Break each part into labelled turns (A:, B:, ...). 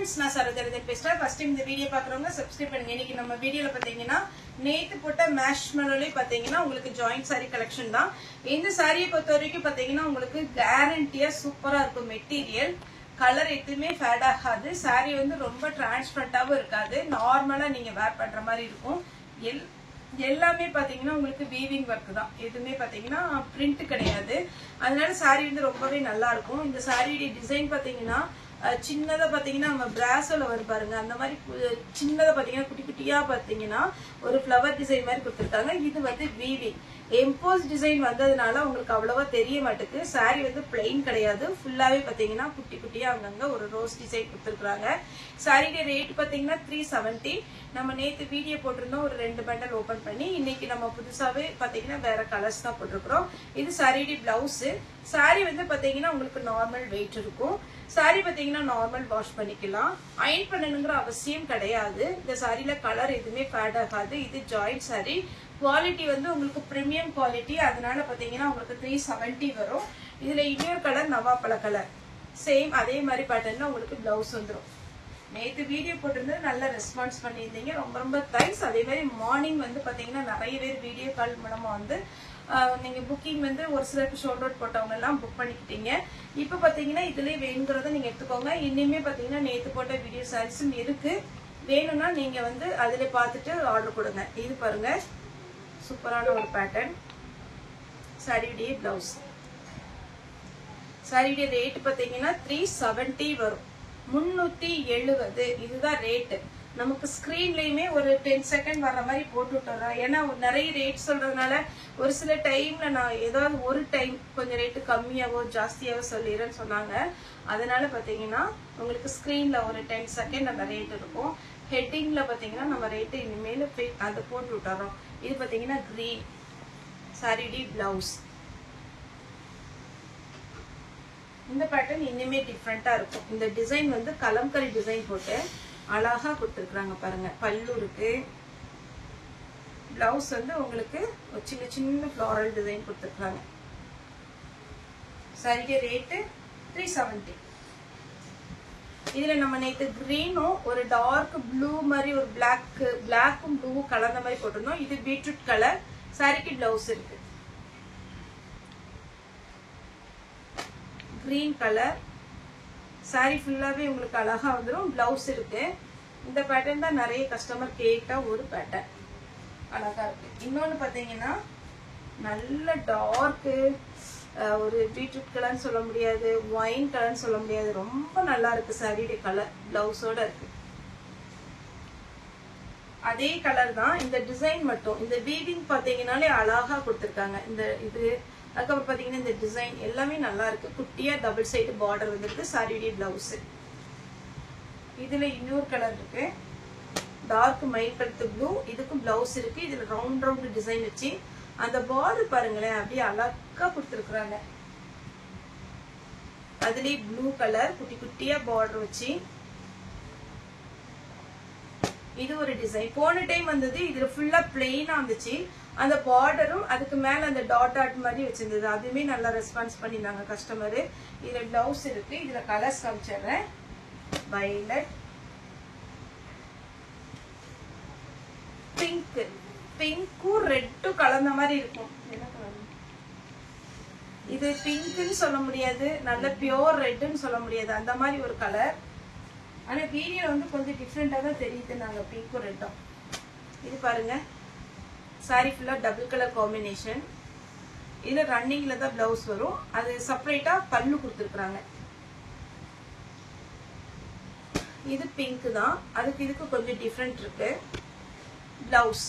A: friends, நான் சரோஜா பேசுறேன். First time இந்த வீடியோ பார்க்கறவங்க சப்ஸ்கிரைப் பண்ணுங்க. இன்னைக்கு நம்ம வீடியோல பாத்தீங்கன்னா நேத்து போட்ட மேஷ்மெலோல பாத்தீங்கன்னா உங்களுக்கு ஜாயிண்ட் saree கலெக்ஷன் தான். இந்த சாரியை பொறுத்த வரைக்கும் பாத்தீங்கன்னா உங்களுக்கு கேரண்டியா சூப்பரா இருக்கும். மெட்டீரியல் கலர் எதுவுமே ஃபேட் ஆகாது. saree வந்து ரொம்ப டிரான்ஸ்பரண்டாவும் இருக்காது. நார்மலா நீங்க வேர் பண்ற மாதிரி இருக்கும். எல்லாமே பாத்தீங்கன்னா உங்களுக்கு வீவிங் ஒர்க் தான். எதுவுமே பாத்தீங்கன்னா பிரிண்ட் கிடையாது. அதனால saree வந்து ரொம்பவே நல்லா இருக்கும். இந்த சாரியோட டிசைன் பாத்தீங்கன்னா சின்னதா பாத்தீங்கன்னா நம்ம பிராசோல வரும் பாருங்க, அந்த மாதிரி சின்னதா பாத்தீங்கன்னா குட்டி குட்டியா பாத்தீங்கன்னா ஒரு ஃப்ளவர் டிசைன் மாதிரி கொடுத்துருக்காங்க. இது வந்து வீவிங் எம்போஸ் டிசைன் வந்ததுனால உங்களுக்கு அவ்வளவா தெரிய மாட்டேங்குது. சாரி வந்து பிளெயின் கிடையாது, ஃபுல்லாவே பாத்தீங்கன்னா குட்டி குட்டியா அங்கங்க ஒரு ரோஸ் டிசைன் கொடுத்துருக்காங்க. சாரியோட ரேட் பாத்தீங்கன்னா 370. நம்ம நேத்து வீடியோ போட்டிருந்தோம் ஒரு 2 பண்டல் ஓபன் பண்ணி. இன்னைக்கு நம்ம புதுசாவே பாத்தீங்கன்னா வேற கலர்ஸ் தான் போட்டிருக்கிறோம். இது சாரியோட பிளவுஸ். சாரி வந்து பாத்தீங்கன்னா உங்களுக்கு நார்மல் வெயிட் இருக்கும். சாரி பாத்தீங்கன்னா நார்மல் வாஷ் பண்ணிக்கலாம். அயன் பண்ணணுங்கிற அவசியம் கிடையாது. இந்த சாரியில கலர் எதுவுமே ஃபேட் ஆகாது. இது ஜாயிண்ட் சாரி. குவாலிட்டி வந்து உங்களுக்கு பிரீமியம் குவாலிட்டி. அதனால பாத்தீங்கன்னா உங்களுக்கு 370 வரும். இதுல இன்னொரு கலர் நவாப்பழ கலர், சேம் அதே மாதிரி பேட்டர்ன்ல உங்களுக்கு பிளவுஸ் வந்துடும். நேற்று வீடியோ போட்டிருந்தது நல்ல ரெஸ்பான்ஸ் பண்ணியிருந்தீங்க, ரொம்ப ரொம்ப தேங்க்ஸ். அதே மாதிரி மார்னிங் வந்து பாத்தீங்கன்னா நிறைய பேர் வீடியோ கால் மூலமா வந்து நீங்க புக்கிங் வந்து ஒரு சிலருக்கு ஷோல்ட் அவுட் போட்டவங்க எல்லாம் புக் பண்ணிக்கிட்டீங்க. இப்ப பாத்தீங்கன்னா இதுலயே வேணுங்கிறத நீங்க எடுத்துக்கோங்க. இன்னுமே பாத்தீங்கன்னா நேத்து போட்ட வீடியோ சாரீஸும் இருக்கு. வேணும்னா நீங்க வந்து அதுல பாத்துட்டு ஆர்டர் கொடுங்க. இது பாருங்க, சூப்பரான ஒரு பேட்டர்ன். சாரியுடைய பிளவுஸ். சாரியுடைய ரேட் பாத்தீங்கன்னா 370 வரும். 370 இதுதான் ரேட். நமக்கு ஸ்கிரீன்லயுமே ஒரு 10 செகண்ட் வர்ற மாதிரி போட்டு விட்டுறோம். ஏன்னா நிறைய ரேட் சொல்றதுனால ஒரு சில டைம்ல நான் ஏதாவது ஒரு டைம் கொஞ்சம் ரேட்டு கம்மியாவோ ஜாஸ்தியாவோ சொல்லிடுறேன்னு சொன்னாங்க. அதனால பாத்தீங்கன்னா உங்களுக்கு ஸ்கிரீன்ல ஒரு 10 செகண்ட் அந்த ரேட் இருக்கும். ஹெட்டிங்ல பாத்தீங்கன்னா நம்ம ரேட்டு இனிமேல் அதை போட்டு விட்டுறோம். இது பாத்தீங்கன்னா கிரீன் சாரிடி பிளவுஸ். இந்த பேட்டர்ன் இன்னுமே டிஃப்ரெண்டா இருக்கும். இந்த டிசைன் வந்து கலம்கரி டிசைன் போட்டு அழகா கொடுத்துருக்காங்க பாருங்க. பல்லு இருக்கு. பிளவுஸ் வந்து உங்களுக்கு ஒரு சின்ன சின்ன ஃப்ளாரல் டிசைன் கொடுத்துருக்காங்க. சரிங்க, ரேட்டு 370. இதுல நம்ம நேற்று கிரீனும் ஒரு டார்க் ப்ளூ மாதிரி ஒரு பிளாக்கும் ப்ளூவும் கலந்த மாதிரி போட்டிருந்தோம். இது பீட்ரூட் கலர். சாரிக்கு பிளவுஸ் இருக்கு கிரீன் கலர். சாரி ஃபுல்லாவே உங்களுக்கு அழகா வந்துடும். பிளவுஸ் இருக்கு. இந்த பேட்டர்ன் தான் நிறைய கஸ்டமர் கேட்டா ஒரு பேட்டர்ன் அழகா இருக்கு. இன்னொன்னு பாத்தீங்கன்னா நல்ல டார்க்கு ஒரு பீட்ரூட் கலர்னு சொல்ல முடியாது, ஒயின் கலர்னு சொல்ல முடியாது, ரொம்ப நல்லா இருக்கு. சாரியுடைய கலர் பிளவுஸோட இருக்கு. அதே கலர் தான். இந்த டிசைன் மட்டும் இந்த வீவிங் பாத்தீங்கன்னாலே அழகா கொடுத்துருக்காங்க. இந்த இது அதுக்கப்புறம் பாத்தீங்கன்னா இந்த டிசைன் எல்லாமே நல்லா இருக்கு. குட்டியா டபுள் சைடு பார்டர் வந்துருக்கு. சாரியுடைய பிளவுஸ். இதுல இன்னொரு கலர் இருக்கு, டார்க் மயில் கழுத்து ப்ளூ. இதுக்கும் பிளவுஸ் இருக்கு. இதுல ரவுண்ட் ரவுண்ட் டிசைன் வச்சு அந்த பார்டர் பாருங்களேன், அப்படியே அழகா கொடுத்துருக்காங்க. அதுலயே ப்ளூ கலர் குட்டி குட்டியா பார்டர் வச்சு இது ஒரு டிசைன். போன டைம் வந்தது இதுல ஃபுல்லா பிளெயினா வந்துச்சு. அந்த பார்டரும் அதுக்கு மேல அந்த டாட் மாதிரி வச்சிருந்தது. அதுவுமே நல்லா ரெஸ்பான்ஸ் பண்ணிருந்தாங்க கஸ்டமர். இதுல பிளவுஸ் இருக்கு. இதுல கலர்ஸ் காமிச்சிடுறேன். வயலட், பிங்க், பிங்க்கும் ரெட்டும் கலந்த மாதிரி இருக்கும். இது பிங்க்னு சொல்ல முடியாது, நல்ல பியோர் ரெட்னு சொல்ல முடியாது, அந்த மாதிரி ஒரு கலர். ஆனா வீடியோ வந்து கொஞ்சம் டிஃப்ரெண்டா தான் தெரியுது. நாங்க பிங்க்கும் ரெட்டும். இது பாருங்க, சாரி ஃபுல்லா டபுள் கலர் காம்பினேஷன். இதுல ரன்னிங்ல தான் பிளவுஸ் வரும். அது செப்பரேட்டா பல்லு கொடுத்துருக்காங்க. இது பிங்க் தான். அதுக்கு இதுக்கு கொஞ்சம் டிஃப்ரெண்ட் இருக்கு. பிளவுஸ்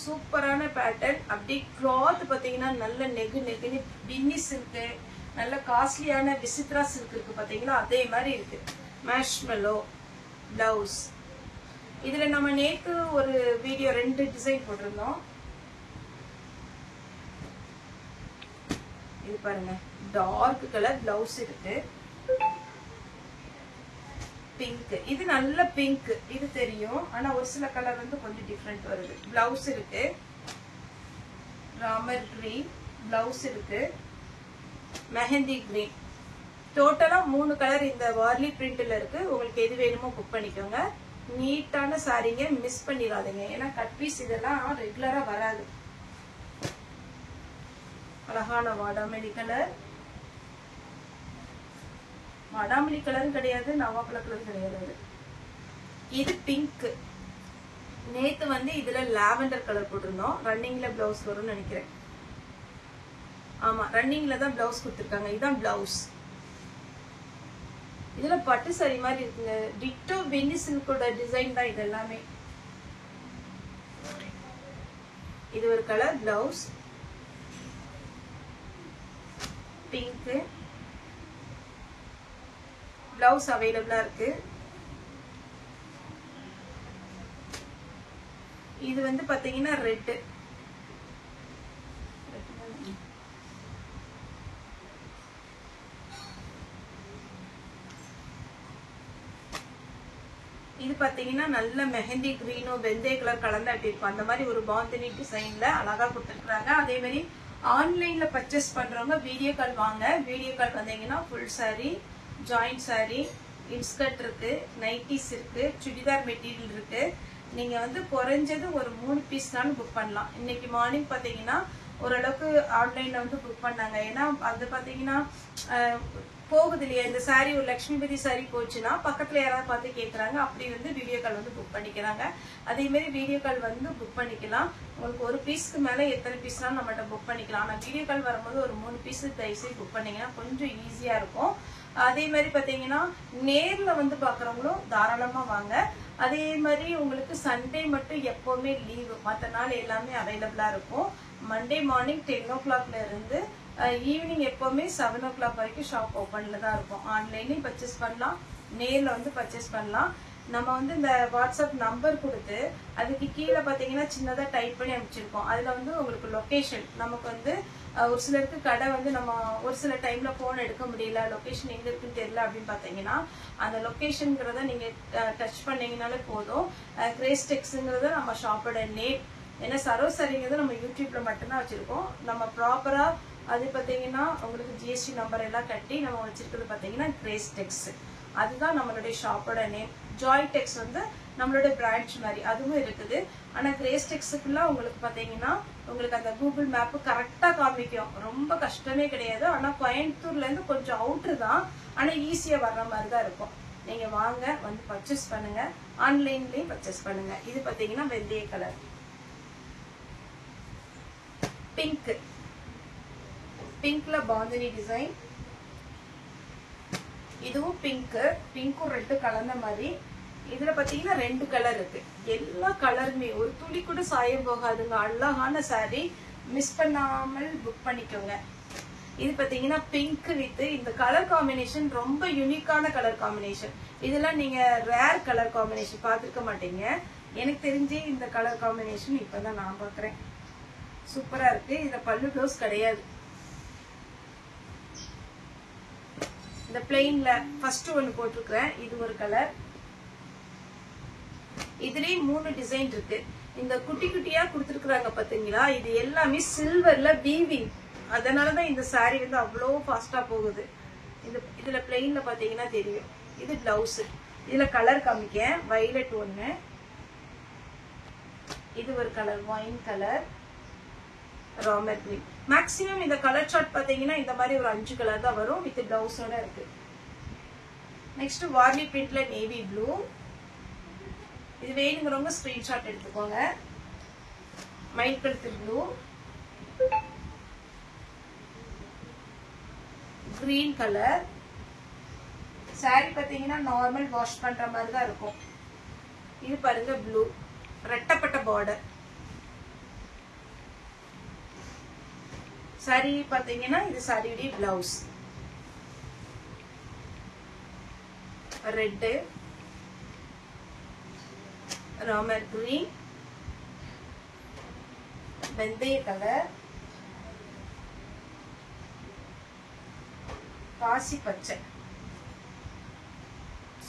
A: சூப்பரான பேட்டர்ன். அப்படி கிளாத் பாத்தீங்கன்னா நல்ல நெகு நெகுனி பின்னி சில்க், நல்ல காஸ்ட்லியான விசித்ரா சில்க் இருக்கு பாத்தீங்களா, அதே மாதிரி இருக்கு. Marshmallow blouse. இதுல நம்ம நேத்து ஒரு வீடியோ 2 டிசைன் போட்டிருந்தோம். இது பாருங்க, டார்க் கலர் பிளவுஸ் இருக்கு. பிங்க், இது நல்ல பிங்க், இது தெரியும். ஆனா ஒரு சில கலர் வந்து கொஞ்சம் டிஃப்ரெண்ட் வருது. பிளவுஸ் இருக்கு. ராமர் கிரீன் பிளவுஸ் இருக்கு. மெஹந்தி கிரீன் டோட்டலா 3 கலர் இந்த வார்லி பிரிண்ட்ல இருக்கு. உங்களுக்கு எது வேணுமோ புக் பண்ணிக்கோங்க. நீட்டான சாரீங்க, மிஸ் பண்ணிடாதீங்க. ஏன்னா கட் பீஸ் இதெல்லாம் ரெகுலரா வராது. அழகான வாடாமல்லி கலர், வாடாமல்லி கலரும் கிடையாது, நவாப்பழ கலரும் கிடையாது. இது பிங்க். நேத்து வந்து இதுல லாவெண்டர் கலர் போட்டிருந்தோம். ரன்னிங்ல பிளவுஸ் வரும்னு நினைக்கிறேன். ஆமா, ரன்னிங்ல தான் பிளவுஸ் கொடுத்துருக்காங்க. இதுதான் பிளவுஸ். இதுல பட்டு சாரி மாதிரி இருக்குங்க. டிட்டோ பென்னி சில்கோட டிசைன் தான் இது எல்லாமே. இது ஒரு கலர் பிளவுஸ், பிங்க் பிளவுஸ் அவைலபிளா இருக்கு. இது வந்து பாத்தீங்கன்னா ரெட். இது பாத்தீங்கன்னா நல்ல மெஹந்தி கிரீனும் வெந்தய கலர் கலந்தாட்டி இருக்கும். அந்த மாதிரி ஒரு பாந்தினி டிசைன்ல அழகா கொடுத்துருக்காங்க. அதே மாதிரி ஆன்லைன்ல பர்ச்சேஸ் பண்றவங்க வீடியோ கால் வாங்க. வீடியோ கால் வந்தீங்கன்னா full sorry, joint sorry, inskirt இருக்கு, நைட்டிஸ் இருக்கு, சுடிதார் மெட்டீரியல் இருக்கு. நீங்க வந்து குறைஞ்சது ஒரு 3 பீஸ்னாலும் புக் பண்ணலாம். இன்னைக்கு மார்னிங் பாத்தீங்கன்னா ஓரளவுக்கு ஆன்லைன்ல வந்து புக் பண்ணாங்க. ஏன்னா அது பாத்தீங்கன்னா போகுது இல்லையா, இந்த சாரி ஒரு லட்சுமிபதி சாரி போச்சுன்னா பக்கத்துல யாராவது பார்த்து கேட்கறாங்க. அப்படி வந்து வீடியோ கால் வந்து புக் பண்ணிக்கிறாங்க. அதே மாதிரி வீடியோ கால் வந்து புக் பண்ணிக்கலாம். உங்களுக்கு ஒரு பீஸ்க்கு மேல எத்தனை பீஸ்னாலும் நம்மகிட்ட புக் பண்ணிக்கலாம். ஆனா வீடியோ கால் வரும்போது ஒரு 3 பீஸ் தயவுசெய்து புக் பண்ணீங்கன்னா கொஞ்சம் ஈஸியா இருக்கும். அதே மாதிரி பாத்தீங்கன்னா நேர்ல வந்து பாக்குறவங்களும் தாராளமா வாங்க. அதே மாதிரி உங்களுக்கு சண்டே மட்டும் எப்பவுமே லீவு, மற்ற நாள் எல்லாமே அவைலபிளா இருக்கும். மண்டே மார்னிங் 10 o'clock இருந்து ஈவினிங் எப்பவுமே 7 o'clock வரைக்கும் ஷாப் ஓப்பன்ல தான் இருக்கும். ஆன்லைன்லயும் பர்ச்சேஸ் பண்ணலாம், நேர்ல வந்து பர்ச்சேஸ் பண்ணலாம். நம்ம வந்து இந்த வாட்ஸ்அப் நம்பர் கொடுத்து அதுக்கு கீழே பாத்தீங்கன்னா சின்னதா டைப் பண்ணி அனுப்பிச்சிருக்கோம். அதுல வந்து உங்களுக்கு லொகேஷன், நமக்கு வந்து ஒரு சிலருக்கு கடை வந்து நம்ம ஒரு சில டைம்ல போன் எடுக்க முடியல, லொகேஷன் எங்க இருக்குன்னு தெரியல அப்படின்னு பாத்தீங்கன்னா அந்த லொகேஷன்ங்கிறத நீங்க டச் பண்ணீங்கன்னாலே போதும். கிரேஸ் டெக்ஸ்ங்கிறத நம்ம ஷாப்போட நேம். ஏன்னா சரோசரிங்கிறது நம்ம யூடியூப்ல மட்டும்தான் வச்சிருக்கோம். நம்ம ப்ராப்பரா அது பாத்தீங்கன்னா உங்களுக்கு ஜிஎஸ்டி நம்பர் எல்லாம் கட்டி நம்ம வச்சிருக்கிறது பாத்தீங்கன்னா கிரேஸ் டெக்ஸ். அதுதான் நம்மளுடைய ஷாப்போட நேம். ஜாய் டெக்ஸ் வந்து நம்மளோட பிரான்ச் மாதிரி அதுவும் இருக்குது. ஆனா கிரேஸ் டெக்ஸுக்குள்ள உங்களுக்கு பாத்தீங்கன்னா உங்களுக்கு அந்த கூகுள் மேப் கரெக்டா காமிக்கும். ரொம்ப கஷ்டமே கிடையாது. ஆனா கோயம்புத்தூர்ல இருந்து கொஞ்சம் அவுட்ரு தான், ஆனா ஈஸியா வர்ற மாதிரி தான் இருக்கும். நீங்க வாங்க, வந்து பர்ச்சேஸ் பண்ணுங்க, ஆன்லைன்லயும் பர்ச்சேஸ் பண்ணுங்க. இது பாத்தீங்கன்னா வெந்தய கலர், பிங்க், பிங்க்ல பாந்தினி டிசைன். இதுவும் பிங்க், பிங்க்கும் ரெட்டு கலந்த மாதிரி. இதுல பாத்தீங்கன்னா 2 கலர் இருக்கு. எல்லா கலருமே ஒரு துளி கூட சாயம் போகாதுங்க. அழகான சாரி, மிஸ் பண்ணாமல் புக் பண்ணிக்கோங்க. இது பாத்தீங்கன்னா பிங்க் வித் இந்த கலர் காம்பினேஷன் ரொம்ப யூனிக்கான கலர் காம்பினேஷன். இதெல்லாம் நீங்க ரேர் கலர் காம்பினேஷன் பார்த்திருக்க மாட்டீங்க. எனக்கு தெரிஞ்சு இந்த கலர் காம்பினேஷன் இப்பதான் நான் பாக்குறேன். சூப்பரா இருக்கு. இதுல பல்லு ப்ளவுஸ் கிடையாது. இந்த பிளெயின்ல ஃபர்ஸ்ட் ஒன்னு போட்டிருக்கிறேன். இது ஒரு கலர். இதுலயே 3 டிசைன் இருக்கு. இந்த குட்டி குட்டியா கொடுத்துருக்காங்க பாத்தீங்களா, இது எல்லாமே சில்வர்ல வீவிங். அதனாலதான் இந்த சாரி வந்து அவ்வளோ ஃபாஸ்டா போகுது. இதுல பிளெயின்ல பாத்தீங்கன்னா தெரியும். இது பிளவுஸ். இதுல கலர் காமிக்க, வயலட் ஒண்ணு, இது ஒரு colour wine colour, Ramar green. Maximum இந்த கலர் சார்ட் பாத்தீங்கன்னா இந்த மாதிரி ஒரு 5 கலர் தான் வரும். வித் பிளவுஸோட இருக்கு. நெக்ஸ்ட் வார்லி பிரிண்ட்ல நேவி ப்ளூ. இது வேணுங்கிறவங்க ஸ்கிரீன்ஷாட் எடுத்துக்கோங்க. மைல் கழுத்து ப்ளூ, கிரீன் கலர். சாரி பாத்தீங்கன்னா நார்மல் வாஷ் பண்ற மாதிரி தான் இருக்கும். இது பாருங்க ப்ளூ, ரெட்டப்பட்ட பார்டர். சாரி பாத்தீங்கன்னா இது சாரியுடைய பிளவுஸ். ரெட், ராமர் கிரீன், வெந்தய கலர், பாசி பச்சை.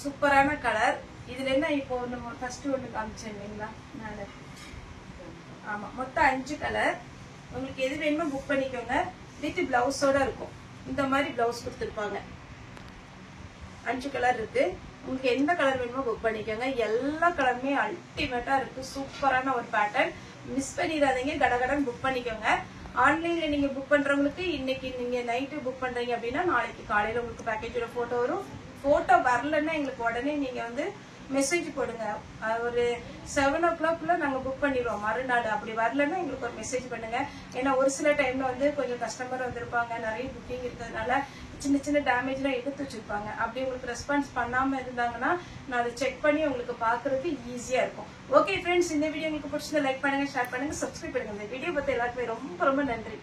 A: சூப்பரான கலர். இதுல என்ன இப்போ நம்ம ஃபர்ஸ்ட் ஒண்ணு காமிச்சேன் இல்லைங்களா மேல. ஆமா, மொத்தம் 5 கலர். உங்களுக்கு எது வேணுமோ புக் பண்ணிக்கோங்க. வித் பிளவுஸோட இருக்கும். இந்த மாதிரி பிளவுஸ் கொடுத்துருப்பாங்க. 5 கலர் இருக்கு. உங்களுக்கு எந்த கலர் வேணுமோ புக் பண்ணிக்கோங்க. எல்லா கலருமே அல்டிமேட்டா இருக்கு. சூப்பரான ஒரு பேட்டர்ன். மிஸ் பண்ணிடாதீங்க, கடகடன் புக் பண்ணிக்கோங்க. ஆன்லைன்ல நீங்க புக் பண்றவங்களுக்கு இன்னைக்கு நீங்க நைட்டு புக் பண்றீங்க அப்படின்னா நாளைக்கு காலையில உங்களுக்கு பேக்கேஜோட போட்டோ வரும். போட்டோ வரலன்னா எங்களுக்கு உடனே நீங்க வந்து மெசேஜ் போடுங்க. ஒரு 7 o'clock நாங்க புக் பண்ணிடுவோம் மறுநாள். அப்படி வரலன்னா எங்களுக்கு ஒரு மெசேஜ் பண்ணுங்க. ஏன்னா ஒரு சில டைம்ல வந்து கொஞ்சம் கஸ்டமர் வந்திருப்பாங்க, நிறைய புக்கிங் இருக்கிறதுனால சின்ன சின்ன டேமேஜ்லாம் எடுத்து வச்சிருப்பாங்க. அப்படி உங்களுக்கு ரெஸ்பான்ஸ் பண்ணாம இருந்தாங்கன்னா நான் அதை செக் பண்ணி உங்களுக்கு பாக்குறதுக்கு ஈஸியா இருக்கும். ஓகே ஃப்ரெண்ட்ஸ், இந்த வீடியோ உங்களுக்கு பிடிச்சதை லைக் பண்ணுங்க, ஷேர் பண்ணுங்க, சப்ஸ்கிரைப் பண்ணுங்க. இந்த வீடியோ பத்தி எல்லாருக்குமே ரொம்ப ரொம்ப நன்றி.